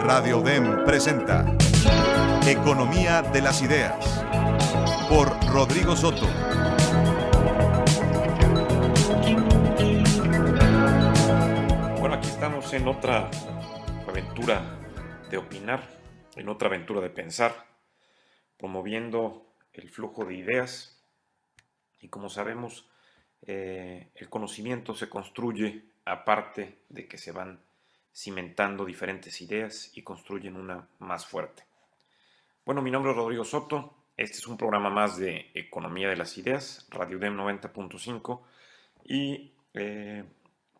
Radio DEM presenta Economía de las Ideas por Rodrigo Soto. Bueno, aquí estamos en otra aventura de opinar, en otra aventura de pensar, promoviendo el flujo de ideas. Y como sabemos, el conocimiento se construye aparte de que se van cimentando diferentes ideas y construyen una más fuerte. Bueno, mi nombre es Rodrigo Soto. Este es un programa más de Economía de las Ideas, Radio DEM 90.5. Y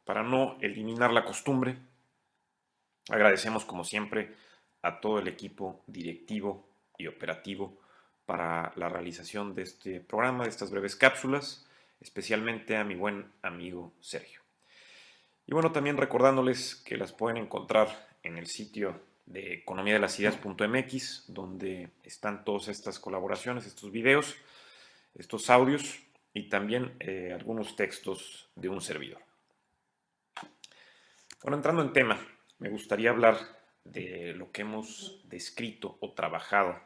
para no eliminar la costumbre, agradecemos como siempre a todo el equipo directivo y operativo para la realización de este programa, de estas breves cápsulas, especialmente a mi buen amigo Sergio. Y bueno, también recordándoles que las pueden encontrar en el sitio de economiadelasideas.mx, donde están todas estas colaboraciones, estos videos, estos audios y también algunos textos de un servidor. Bueno, entrando en tema, me gustaría hablar de lo que hemos descrito o trabajado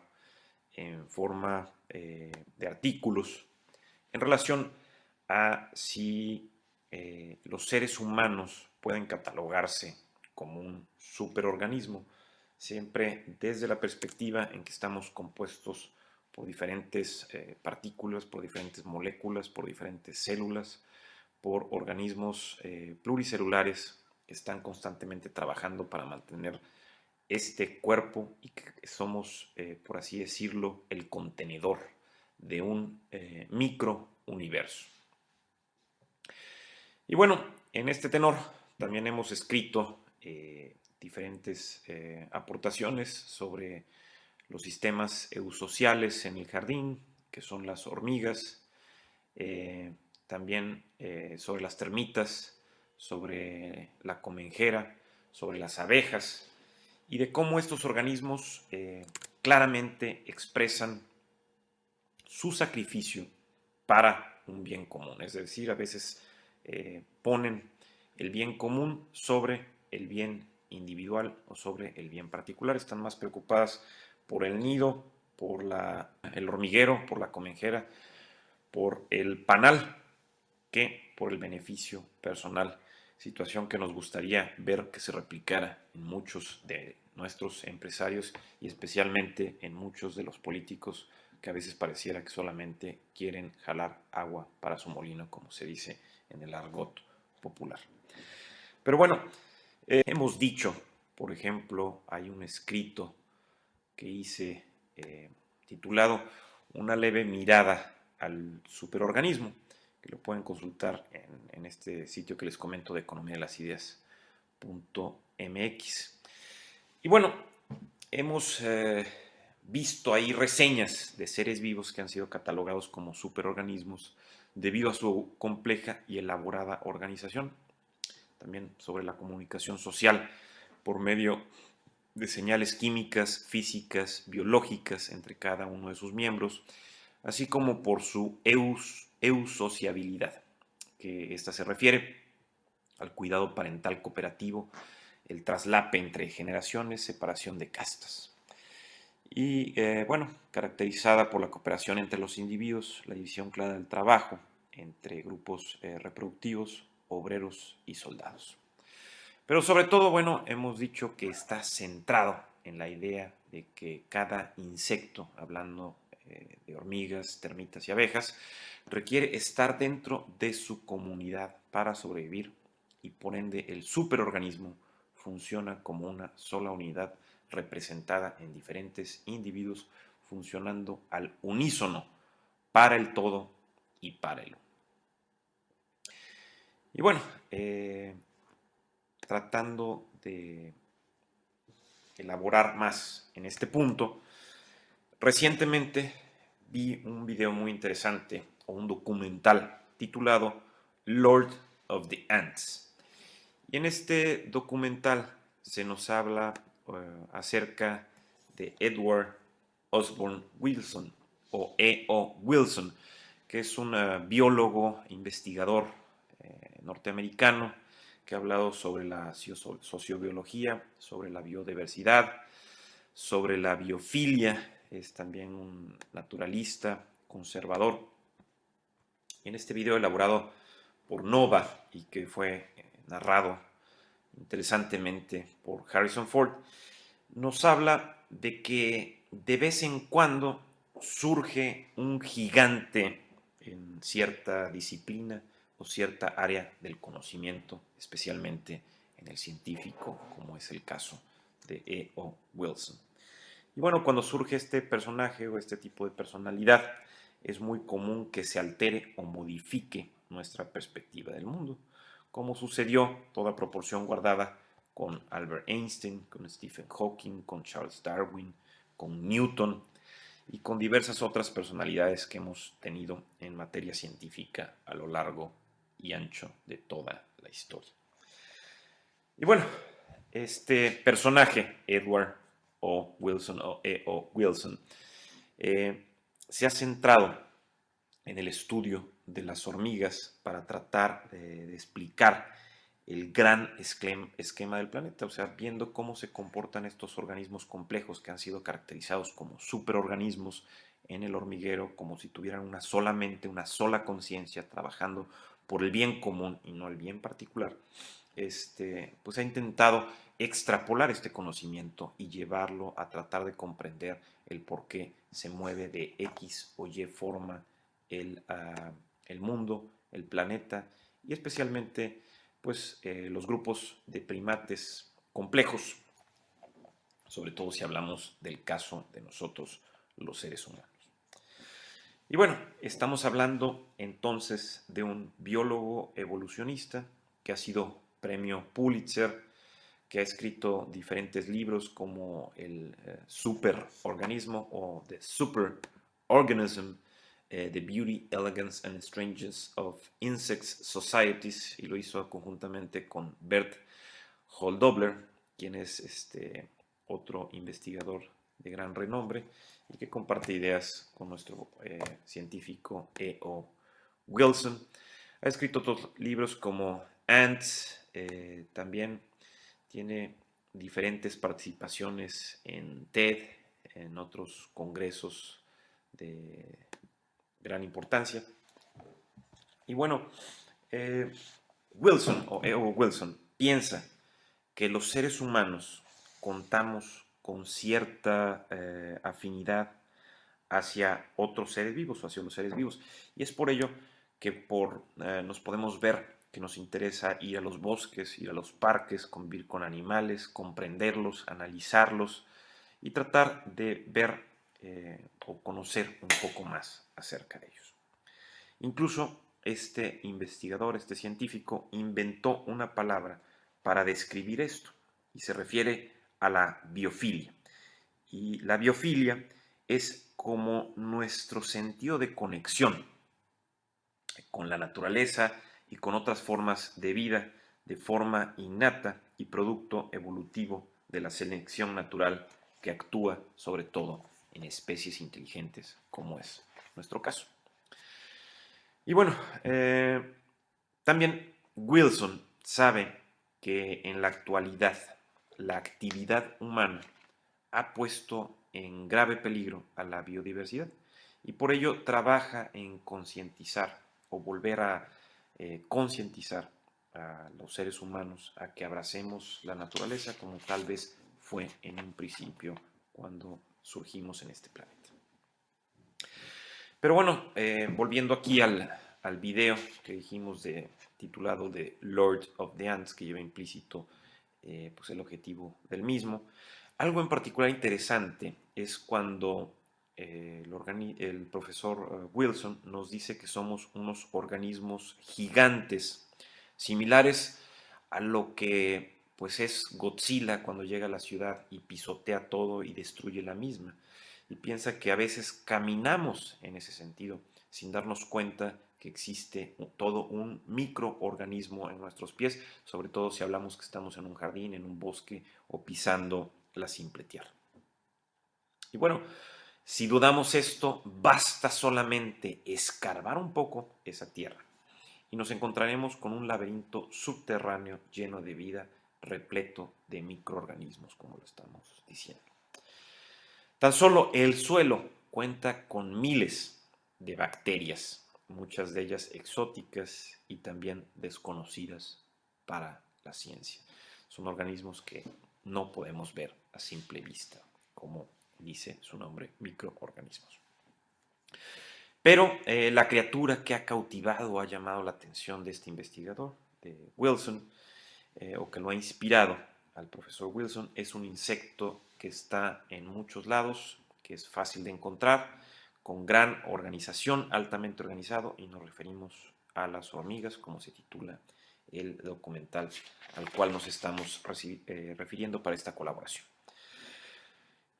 en forma de artículos en relación a si los seres humanos pueden catalogarse como un superorganismo, siempre desde la perspectiva en que estamos compuestos por diferentes partículas, por diferentes moléculas, por diferentes células, por organismos pluricelulares que están constantemente trabajando para mantener este cuerpo y que somos, por así decirlo, el contenedor de un microuniverso. Y bueno, en este tenor también hemos escrito diferentes aportaciones sobre los sistemas eusociales en el jardín, que son las hormigas, también sobre las termitas, sobre la comenjera, sobre las abejas, y de cómo estos organismos claramente expresan su sacrificio para un bien común. Es decir, a veces ponen el bien común sobre el bien individual o sobre el bien particular. Están más preocupadas por el nido, por el hormiguero, por la comenjera, por el panal, que por el beneficio personal, situación que nos gustaría ver que se replicara en muchos de nuestros empresarios y especialmente en muchos de los políticos que a veces pareciera que solamente quieren jalar agua para su molino, como se dice en el argot popular. Pero bueno, hemos dicho, por ejemplo, hay un escrito que hice titulado Una leve mirada al superorganismo, que lo pueden consultar en este sitio que les comento de economiadelasideas.mx. Y bueno, hemos visto ahí reseñas de seres vivos que han sido catalogados como superorganismos debido a su compleja y elaborada organización. También sobre la comunicación social por medio de señales químicas, físicas, biológicas entre cada uno de sus miembros, así como por su eusociabilidad, que esta se refiere al cuidado parental cooperativo, el traslape entre generaciones, separación de castas. Y bueno, caracterizada por la cooperación entre los individuos, la división clara del trabajo entre grupos reproductivos, obreros y soldados. Pero sobre todo, bueno, hemos dicho que está centrado en la idea de que cada insecto, hablando de hormigas, termitas y abejas, requiere estar dentro de su comunidad para sobrevivir y por ende el superorganismo funciona como una sola unidad representada en diferentes individuos funcionando al unísono para el todo y para el uno. Y bueno, tratando de elaborar más en este punto, recientemente vi un video muy interesante o un documental titulado Lord of the Ants. Y en este documental se nos habla acerca de Edward Osborne Wilson o E.O. Wilson, que es un biólogo, investigador norteamericano que ha hablado sobre la sociobiología, sobre la biodiversidad, sobre la biofilia. Es también un naturalista conservador. En este video elaborado por Nova y que fue narrado interesantemente por Harrison Ford, nos habla de que de vez en cuando surge un gigante en cierta disciplina o cierta área del conocimiento, especialmente en el científico, como es el caso de E.O. Wilson. Y bueno, cuando surge este personaje o este tipo de personalidad, es muy común que se altere o modifique nuestra perspectiva del mundo, como sucedió, toda proporción guardada, con Albert Einstein, con Stephen Hawking, con Charles Darwin, con Newton y con diversas otras personalidades que hemos tenido en materia científica a lo largo y ancho de toda la historia. Y bueno, este personaje, Edward O. Wilson o E.O. Wilson, se ha centrado en el estudio de las hormigas para tratar de explicar el gran esquema del planeta, o sea, viendo cómo se comportan estos organismos complejos que han sido caracterizados como superorganismos en el hormiguero, como si tuvieran una sola mente, una sola conciencia, trabajando por el bien común y no el bien particular. Pues ha intentado extrapolar este conocimiento y llevarlo a tratar de comprender el por qué se mueve de X o Y forma el mundo, el planeta y especialmente pues, los grupos de primates complejos, sobre todo si hablamos del caso de nosotros, los seres humanos. Y bueno, estamos hablando entonces de un biólogo evolucionista que ha sido premio Pulitzer, que ha escrito diferentes libros como el Superorganismo o The Superorganism, The Beauty, Elegance and Strangeness of Insects Societies, y lo hizo conjuntamente con Bert Holdobler, quien es otro investigador de gran renombre y que comparte ideas con nuestro científico E.O. Wilson. Ha escrito otros libros como Ants, también tiene diferentes participaciones en TED, en otros congresos de gran importancia. Y bueno, Wilson o E.O. Wilson piensa que los seres humanos contamos con cierta afinidad hacia otros seres vivos o hacia los seres vivos. Y es por ello que nos podemos ver que nos interesa ir a los bosques, ir a los parques, convivir con animales, comprenderlos, analizarlos y tratar de ver o conocer un poco más acerca de ellos. Incluso este investigador, este científico, inventó una palabra para describir esto y se refiere a la biofilia. Y la biofilia es como nuestro sentido de conexión con la naturaleza y con otras formas de vida de forma innata y producto evolutivo de la selección natural que actúa sobre todo en especies inteligentes como es nuestro caso. Y bueno, también Wilson sabe que en la actualidad la actividad humana ha puesto en grave peligro a la biodiversidad y por ello trabaja en concientizar o volver a concientizar a los seres humanos a que abracemos la naturaleza como tal vez fue en un principio cuando surgimos en este planeta. Pero bueno, volviendo aquí al video que dijimos titulado de Lord of the Ants, que lleva implícito pues el objetivo del mismo, algo en particular interesante es cuando el profesor Wilson nos dice que somos unos organismos gigantes, similares a lo que pues es Godzilla cuando llega a la ciudad y pisotea todo y destruye la misma. Y piensa que a veces caminamos en ese sentido, sin darnos cuenta que existe todo un microorganismo en nuestros pies, sobre todo si hablamos que estamos en un jardín, en un bosque o pisando la simple tierra. Y bueno, si dudamos esto, basta solamente escarbar un poco esa tierra y nos encontraremos con un laberinto subterráneo lleno de vida, repleto de microorganismos, como lo estamos diciendo. Tan solo el suelo cuenta con miles de bacterias, muchas de ellas exóticas y también desconocidas para la ciencia. Son organismos que no podemos ver a simple vista, como dice su nombre, microorganismos. Pero la criatura que ha cautivado o ha llamado la atención de este investigador, de Wilson, o que lo ha inspirado al profesor Wilson, es un insecto que está en muchos lados, que es fácil de encontrar, con gran organización, altamente organizado, y nos referimos a las hormigas, como se titula el documental al cual nos estamos refiriendo para esta colaboración.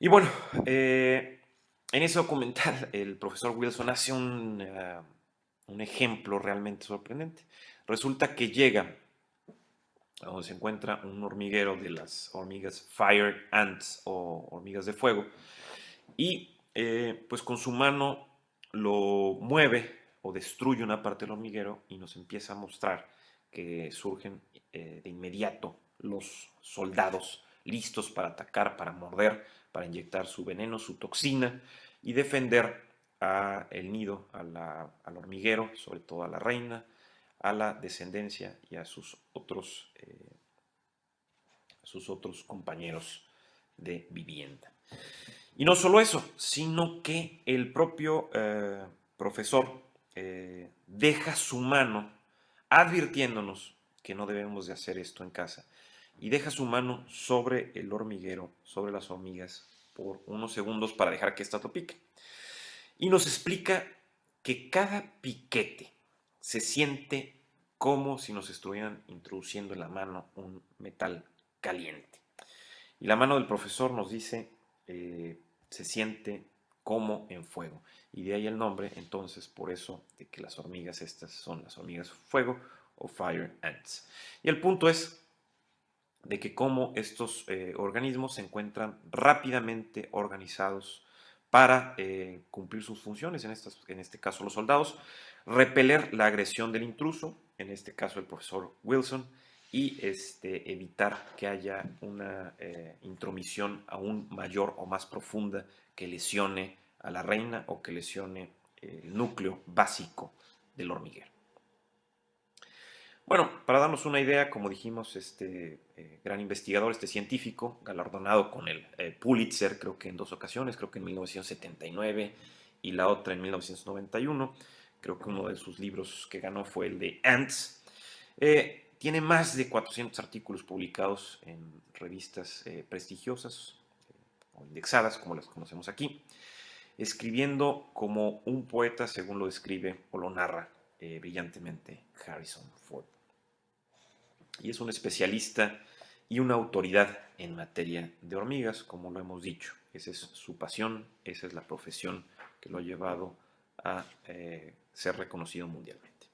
Y bueno, en ese documental el profesor Wilson hace un ejemplo realmente sorprendente. Resulta que llega a donde se encuentra un hormiguero de las hormigas fire ants o hormigas de fuego y pues con su mano lo mueve o destruye una parte del hormiguero y nos empieza a mostrar que surgen de inmediato los soldados listos para atacar, para morder, para inyectar su veneno, su toxina y defender el nido, al hormiguero, sobre todo a la reina, a la descendencia y a sus otros compañeros de vivienda. Y no solo eso, sino que el propio profesor deja su mano advirtiéndonos que no debemos de hacer esto en casa y deja su mano sobre el hormiguero, sobre las hormigas, por unos segundos para dejar que ésta lo pique. Y nos explica que cada piquete se siente como si nos estuvieran introduciendo en la mano un metal caliente. Y la mano del profesor nos dice, se siente como en fuego. Y de ahí el nombre, entonces, por eso, de que las hormigas estas son las hormigas fuego o fire ants. Y el punto es de que como estos organismos se encuentran rápidamente organizados para cumplir sus funciones, en este caso los soldados, repeler la agresión del intruso, en este caso el profesor Wilson, y evitar que haya una intromisión aún mayor o más profunda que lesione a la reina o que lesione el núcleo básico del hormiguero. Bueno, para darnos una idea, como dijimos, este gran investigador, este científico, galardonado con el Pulitzer, creo que en 2 ocasiones, creo que en 1979 y la otra en 1991, creo que uno de sus libros que ganó fue el de Ants, tiene más de 400 artículos publicados en revistas prestigiosas o indexadas, como las conocemos aquí, escribiendo como un poeta, según lo describe o lo narra brillantemente Harrison Ford. Y es un especialista y una autoridad en materia de hormigas, como lo hemos dicho. Esa es su pasión, esa es la profesión que lo ha llevado a ser reconocido mundialmente.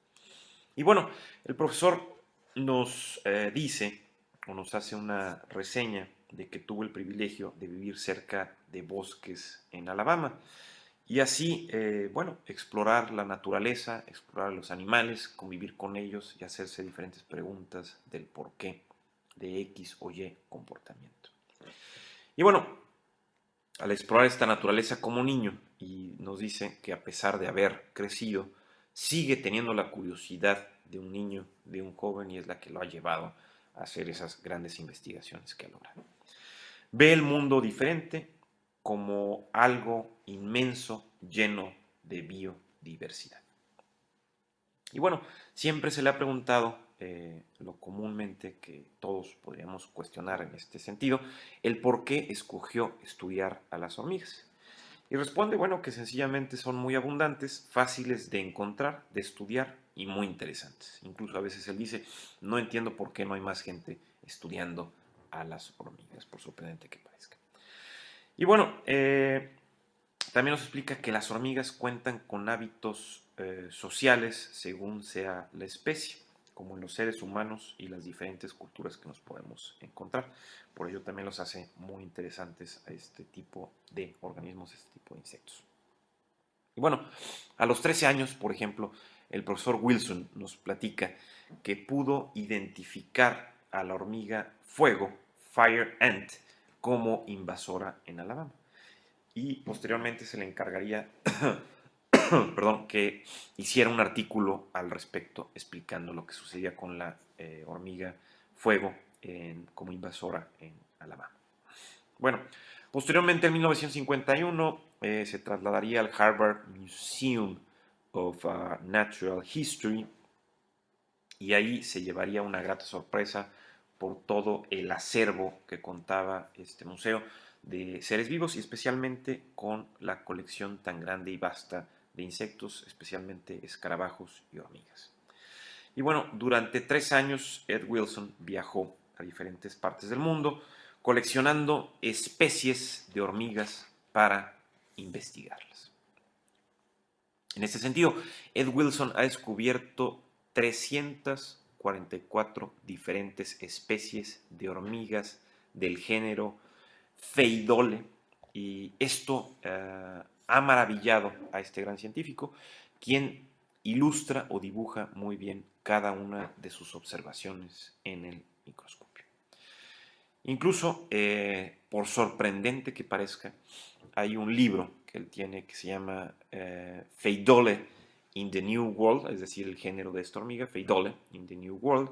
Y bueno, el profesor nos dice o nos hace una reseña de que tuvo el privilegio de vivir cerca de bosques en Alabama y así, bueno, explorar la naturaleza, explorar los animales, convivir con ellos y hacerse diferentes preguntas del porqué de X o Y comportamiento. Y bueno, al explorar esta naturaleza como niño, y nos dice que a pesar de haber crecido, sigue teniendo la curiosidad de un niño, de un joven, y es la que lo ha llevado a hacer esas grandes investigaciones que ha logrado. Ve el mundo diferente, como algo inmenso, lleno de biodiversidad. Y bueno, siempre se le ha preguntado, lo comúnmente que todos podríamos cuestionar en este sentido, el por qué escogió estudiar a las hormigas. Y responde, bueno, que sencillamente son muy abundantes, fáciles de encontrar, de estudiar y muy interesantes. Incluso a veces él dice, no entiendo por qué no hay más gente estudiando a las hormigas, por sorprendente que parezca. Y bueno, también nos explica que las hormigas cuentan con hábitos sociales según sea la especie, como en los seres humanos y las diferentes culturas que nos podemos encontrar. Por ello también los hace muy interesantes a este tipo de organismos, a este tipo de insectos. Y bueno, a los 13 años, por ejemplo, el profesor Wilson nos platica que pudo identificar a la hormiga fuego, Fire Ant, como invasora en Alabama. Y posteriormente se le encargaría perdón, que hiciera un artículo al respecto explicando lo que sucedía con la hormiga fuego como invasora en Alabama. Bueno, posteriormente en 1951 se trasladaría al Harvard Museum of Natural History y ahí se llevaría una grata sorpresa por todo el acervo que contaba este museo de seres vivos y especialmente con la colección tan grande y vasta de insectos, especialmente escarabajos y hormigas. Y bueno, durante 3 años Ed Wilson viajó a diferentes partes del mundo coleccionando especies de hormigas para investigarlas. En este sentido, Ed Wilson ha descubierto 344 diferentes especies de hormigas del género Pheidole y esto ha maravillado a este gran científico, quien ilustra o dibuja muy bien cada una de sus observaciones en el microscopio. Incluso, por sorprendente que parezca, hay un libro que él tiene que se llama Pheidole in the New World, es decir, el género de esta hormiga, Pheidole in the New World,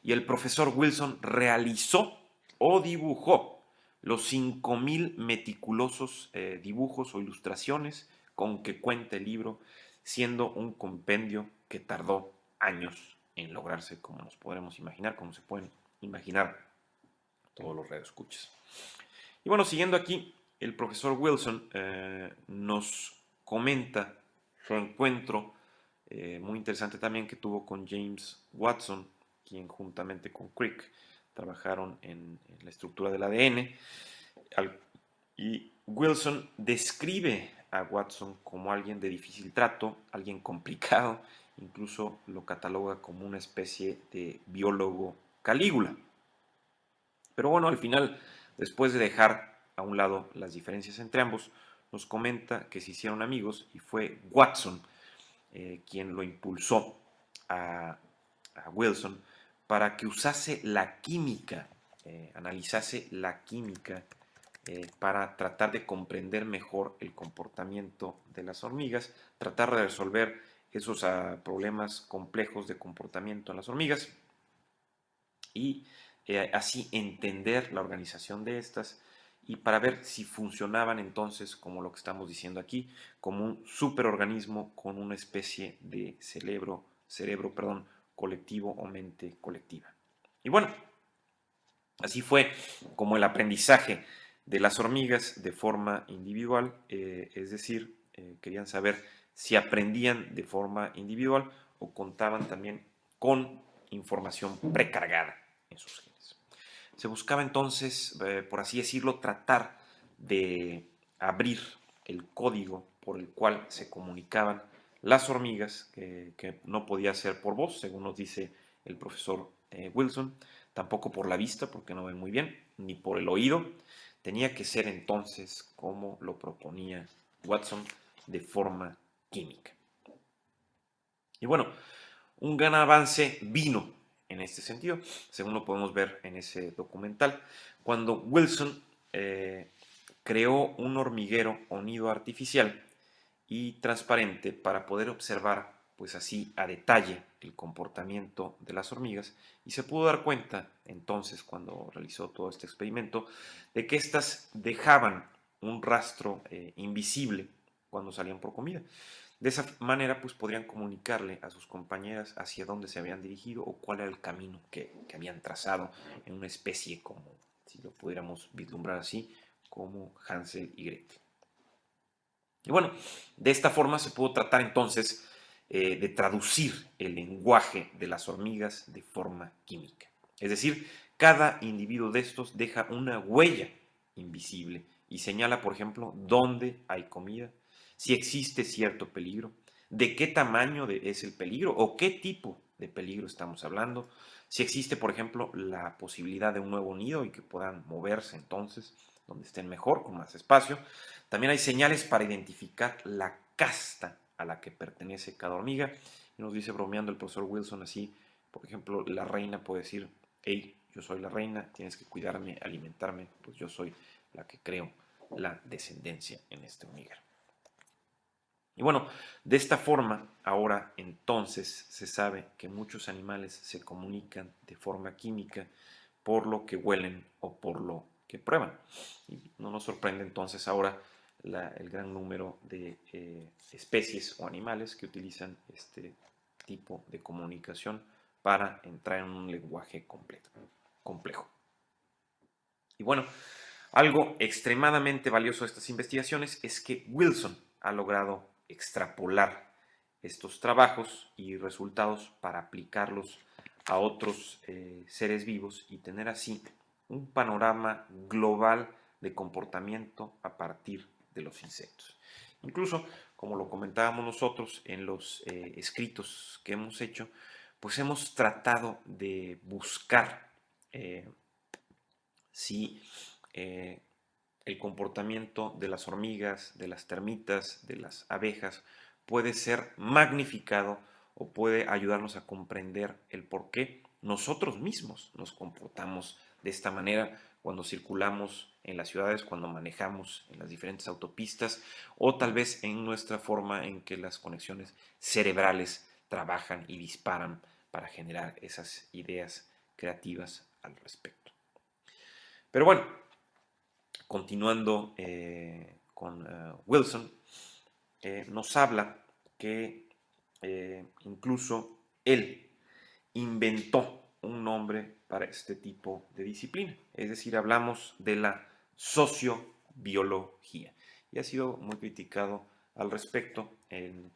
y el profesor Wilson realizó o dibujó los 5,000 meticulosos dibujos o ilustraciones con que cuenta el libro, siendo un compendio que tardó años en lograrse, como nos podremos imaginar, como se pueden imaginar todos los radioescuchas. Y bueno, siguiendo aquí, el profesor Wilson nos comenta su encuentro muy interesante también que tuvo con James Watson, quien juntamente con Crick trabajaron en la estructura del ADN. Y Wilson describe a Watson como alguien de difícil trato, alguien complicado, incluso lo cataloga como una especie de biólogo Calígula. Pero bueno, al final, después de dejar a un lado las diferencias entre ambos, nos comenta que se hicieron amigos y fue Watson quien lo impulsó a Wilson para que usase la química, analizase la química para tratar de comprender mejor el comportamiento de las hormigas, tratar de resolver esos problemas complejos de comportamiento en las hormigas y así entender la organización de estas y para ver si funcionaban entonces, como lo que estamos diciendo aquí, como un superorganismo con una especie de cerebro colectivo o mente colectiva. Y bueno, así fue como el aprendizaje de las hormigas de forma individual, es decir, querían saber si aprendían de forma individual o contaban también con información precargada en sus genes. Se buscaba entonces, por así decirlo, tratar de abrir el código por el cual se comunicaban las hormigas, que no podía ser por voz, según nos dice el profesor Wilson, tampoco por la vista, porque no ven muy bien, ni por el oído. Tenía que ser entonces como lo proponía Watson, de forma química. Y bueno, un gran avance vino en este sentido, según lo podemos ver en ese documental, cuando Wilson creó un hormiguero o nido artificial y transparente para poder observar, pues así, a detalle el comportamiento de las hormigas y se pudo dar cuenta entonces, cuando realizó todo este experimento, de que éstas dejaban un rastro invisible cuando salían por comida. De esa manera, pues podrían comunicarle a sus compañeras hacia dónde se habían dirigido o cuál era el camino que habían trazado en una especie como, si lo pudiéramos vislumbrar así, como Hansel y Gretel. Y bueno, de esta forma se pudo tratar entonces de traducir el lenguaje de las hormigas de forma química. Es decir, cada individuo de estos deja una huella invisible y señala, por ejemplo, dónde hay comida, si existe cierto peligro, de qué tamaño es el peligro o qué tipo de peligro estamos hablando, si existe, por ejemplo, la posibilidad de un nuevo nido y que puedan moverse entonces donde estén mejor, con más espacio. También hay señales para identificar la casta a la que pertenece cada hormiga Y nos dice bromeando el profesor Wilson así, por ejemplo, la reina puede decir, hey, yo soy la reina, tienes que cuidarme, alimentarme, pues yo soy la que creo la descendencia en este hormiguero. Y bueno, de esta forma, ahora entonces se sabe que muchos animales se comunican de forma química por lo que huelen o por lo que prueban. Y no nos sorprende entonces ahora el gran número de especies o animales que utilizan este tipo de comunicación para entrar en un lenguaje complejo. Y bueno, algo extremadamente valioso de estas investigaciones es que Wilson ha logrado extrapolar estos trabajos y resultados para aplicarlos a otros seres vivos y tener así un panorama global de comportamiento a partir de los insectos. Incluso, como lo comentábamos nosotros en los escritos que hemos hecho, pues hemos tratado de buscar si el comportamiento de las hormigas, de las termitas, de las abejas puede ser magnificado o puede ayudarnos a comprender el por qué nosotros mismos nos comportamos de esta manera cuando circulamos en las ciudades, cuando manejamos en las diferentes autopistas o tal vez en nuestra forma en que las conexiones cerebrales trabajan y disparan para generar esas ideas creativas al respecto. Pero bueno, continuando con Wilson, nos habla que incluso él inventó un nombre para este tipo de disciplina. Es decir, hablamos de la sociobiología. Y ha sido muy criticado al respecto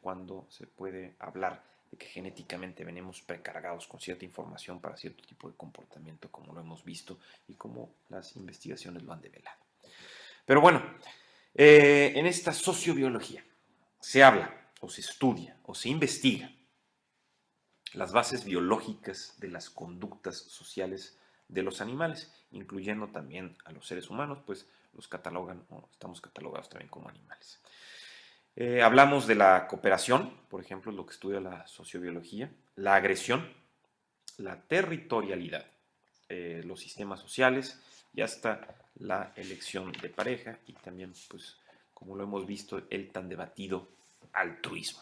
cuando se puede hablar de que genéticamente venimos precargados con cierta información para cierto tipo de comportamiento, como lo hemos visto y como las investigaciones lo han develado. Pero bueno, en esta sociobiología se habla o se estudia o se investiga las bases biológicas de las conductas sociales de los animales, incluyendo también a los seres humanos, pues los catalogan o estamos catalogados también como animales. Hablamos de la cooperación, por ejemplo, lo que estudia la sociobiología, la agresión, la territorialidad, los sistemas sociales y hasta la elección de pareja y también, pues, como lo hemos visto, el tan debatido altruismo.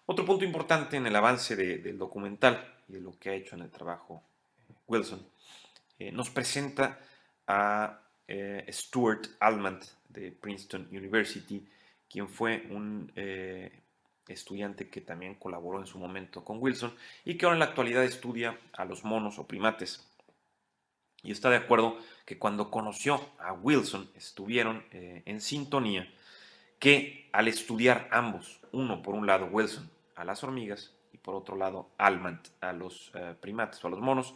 Otro punto importante en el avance del documental y de lo que ha hecho en el trabajo Wilson, nos presenta a Stuart Almond de Princeton University, quien fue un estudiante que también colaboró en su momento con Wilson y que ahora en la actualidad estudia a los monos o primates. Y está de acuerdo que cuando conoció a Wilson estuvieron en sintonía, que al estudiar ambos, uno por un lado Wilson a las hormigas y por otro lado Almond a los primates o a los monos,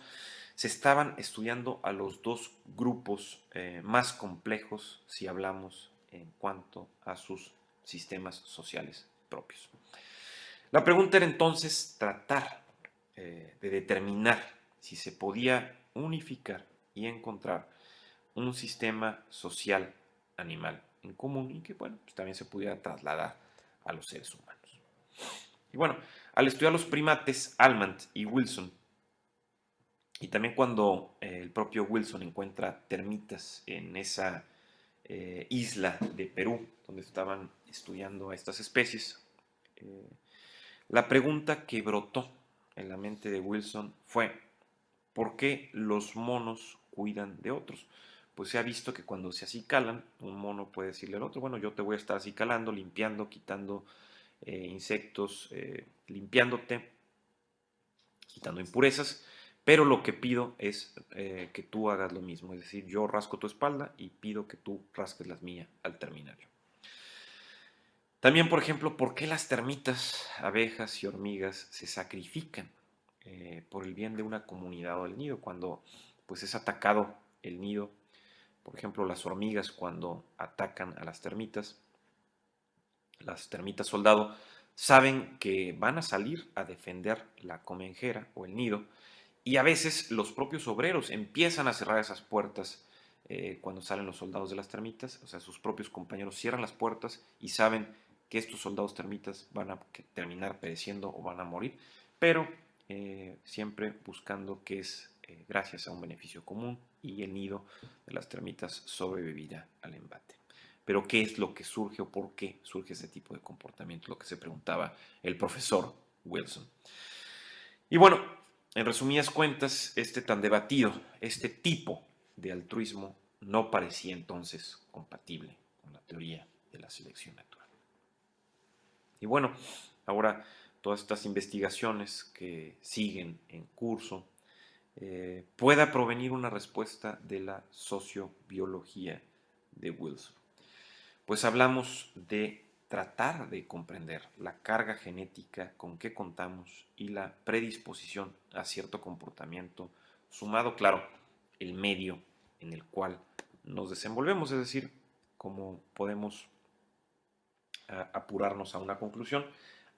se estaban estudiando a los dos grupos más complejos si hablamos en cuanto a sus sistemas sociales propios. La pregunta era entonces tratar de determinar si se podía unificar y encontrar un sistema social animal en común y que, bueno, pues también se pudiera trasladar a los seres humanos. Y bueno, al estudiar los primates, Almond y Wilson, y también cuando el propio Wilson encuentra termitas en esa isla de Perú, donde estaban estudiando a estas especies, la pregunta que brotó en la mente de Wilson fue: ¿por qué los monos cuidan de otros? Pues se ha visto que cuando se acicalan, un mono puede decirle al otro, bueno, yo te voy a estar acicalando, limpiando, quitando insectos, limpiándote, quitando impurezas, pero lo que pido es que tú hagas lo mismo, es decir, yo rasco tu espalda y pido que tú rasques las mías al terminarlo. También, por ejemplo, ¿por qué las termitas, abejas y hormigas se sacrifican por el bien de una comunidad o del nido? Cuando pues es atacado el nido, por ejemplo, las hormigas cuando atacan a las termitas soldado saben que van a salir a defender la comenjera o el nido y a veces los propios obreros empiezan a cerrar esas puertas cuando salen los soldados de las termitas, o sea, sus propios compañeros cierran las puertas y saben que estos soldados termitas van a terminar pereciendo o van a morir, pero siempre buscando que es gracias a un beneficio común y el nido de las termitas sobrevivirá al embate. Pero ¿qué es lo que surge o por qué surge ese tipo de comportamiento? Lo que se preguntaba el profesor Wilson. Y bueno, en resumidas cuentas, este tan debatido, este tipo de altruismo no parecía entonces compatible con la teoría de la selección natural. Y bueno, ahora todas estas investigaciones que siguen en curso, pueda provenir una respuesta de la sociobiología de Wilson. Pues hablamos de tratar de comprender la carga genética con que contamos y la predisposición a cierto comportamiento, sumado, claro, el medio en el cual nos desenvolvemos, es decir, cómo podemos apurarnos a una conclusión.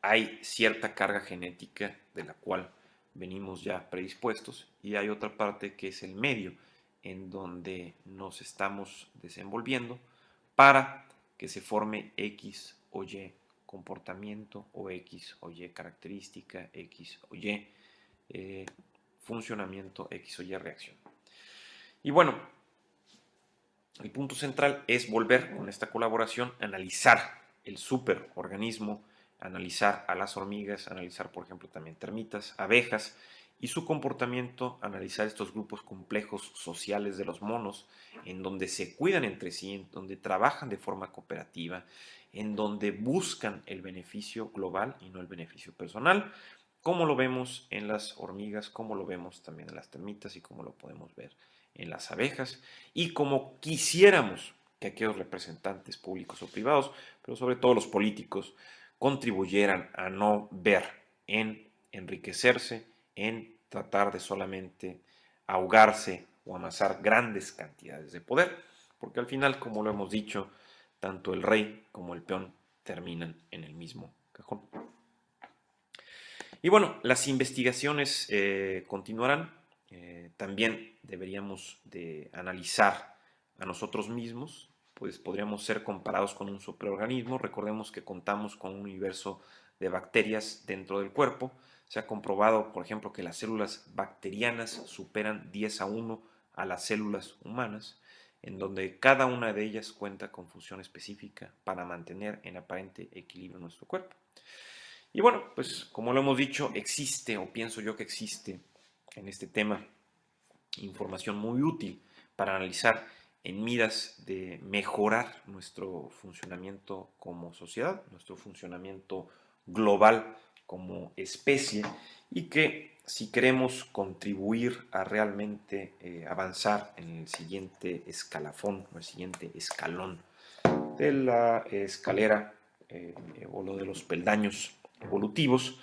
Hay cierta carga genética de la cual venimos ya predispuestos y hay otra parte que es el medio en donde nos estamos desenvolviendo para que se forme X o Y comportamiento o X o Y característica, X o Y funcionamiento, X o Y reacción. Y bueno, el punto central es volver con esta colaboración a analizar el superorganismo, analizar a las hormigas, analizar por ejemplo también termitas, abejas y su comportamiento, analizar estos grupos complejos sociales de los monos, en donde se cuidan entre sí, en donde trabajan de forma cooperativa, en donde buscan el beneficio global y no el beneficio personal, como lo vemos en las hormigas, como lo vemos también en las termitas y como lo podemos ver en las abejas, y como quisiéramos que aquellos representantes públicos o privados, pero sobre todo los políticos, contribuyeran a no ver en enriquecerse, en tratar de solamente ahogarse o amasar grandes cantidades de poder, porque al final, como lo hemos dicho, tanto el rey como el peón terminan en el mismo cajón. Y bueno, las investigaciones continuarán. También deberíamos de analizar a nosotros mismos, pues podríamos ser comparados con un superorganismo. Recordemos que contamos con un universo de bacterias dentro del cuerpo. Se ha comprobado, por ejemplo, que las células bacterianas superan 10:1 a las células humanas, en donde cada una de ellas cuenta con función específica para mantener en aparente equilibrio nuestro cuerpo. Y bueno, pues como lo hemos dicho, existe, o pienso yo que existe en este tema, información muy útil para analizar en miras de mejorar nuestro funcionamiento como sociedad, nuestro funcionamiento global como especie, y que si queremos contribuir a realmente avanzar en el siguiente escalafón o el siguiente escalón de la escalera o lo de los peldaños evolutivos,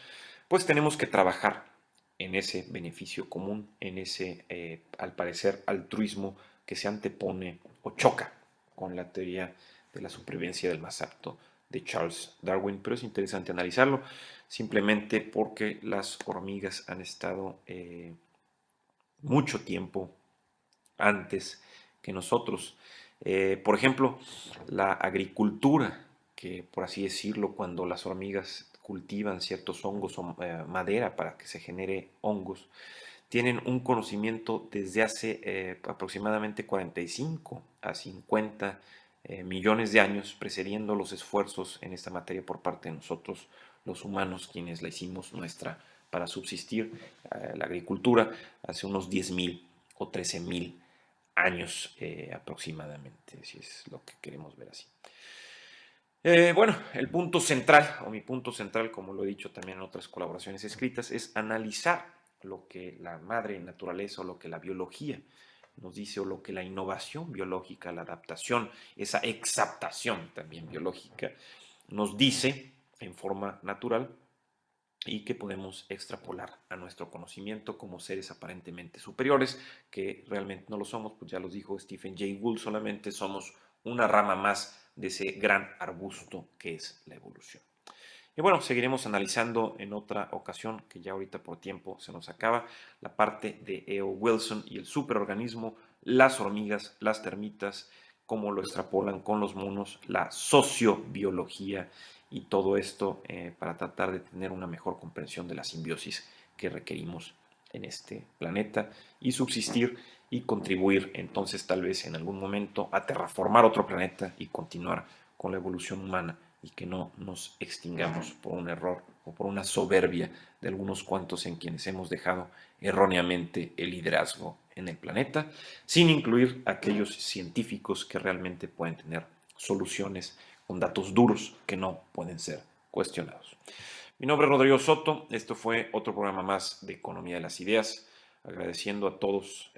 pues tenemos que trabajar en ese beneficio común, en ese, al parecer, altruismo que se antepone o choca con la teoría de la supervivencia del más apto de Charles Darwin. Pero es interesante analizarlo simplemente porque las hormigas han estado mucho tiempo antes que nosotros. Por ejemplo, la agricultura, que por así decirlo, cuando las hormigas cultivan ciertos hongos o madera para que se genere hongos, tienen un conocimiento desde hace aproximadamente 45 a 50 millones de años, precediendo los esfuerzos en esta materia por parte de nosotros, los humanos, quienes la hicimos nuestra para subsistir, la agricultura, hace unos 10.000 o 13.000 años aproximadamente, si es lo que queremos ver así. Bueno, el punto central, o mi punto central, como lo he dicho también en otras colaboraciones escritas, es analizar lo que la madre naturaleza o lo que la biología nos dice, o lo que la innovación biológica, la adaptación, esa exaptación también biológica nos dice en forma natural, y que podemos extrapolar a nuestro conocimiento como seres aparentemente superiores, que realmente no lo somos, pues ya los dijo Stephen Jay Gould, solamente somos una rama más de ese gran arbusto que es la evolución. Y bueno, seguiremos analizando en otra ocasión, que ya ahorita por tiempo se nos acaba, la parte de E.O. Wilson y el superorganismo, las hormigas, las termitas, cómo lo extrapolan con los monos, la sociobiología y todo esto para tratar de tener una mejor comprensión de la simbiosis que requerimos en este planeta y subsistir y contribuir entonces tal vez en algún momento a terraformar otro planeta y continuar con la evolución humana y que no nos extingamos por un error o por una soberbia de algunos cuantos en quienes hemos dejado erróneamente el liderazgo en el planeta, sin incluir a aquellos científicos que realmente pueden tener soluciones con datos duros que no pueden ser cuestionados. Mi nombre es Rodrigo Soto, esto fue otro programa más de Economía de las Ideas, agradeciendo a todos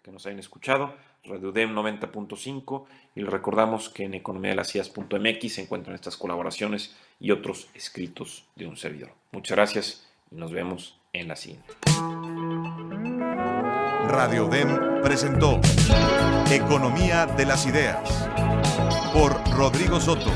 que nos hayan escuchado, Radio UDEM 90.5, y les recordamos que en economiadelasideas.mx se encuentran estas colaboraciones y otros escritos de un servidor. Muchas gracias y nos vemos en la siguiente. Radio UDEM presentó Economía de las Ideas por Rodrigo Soto.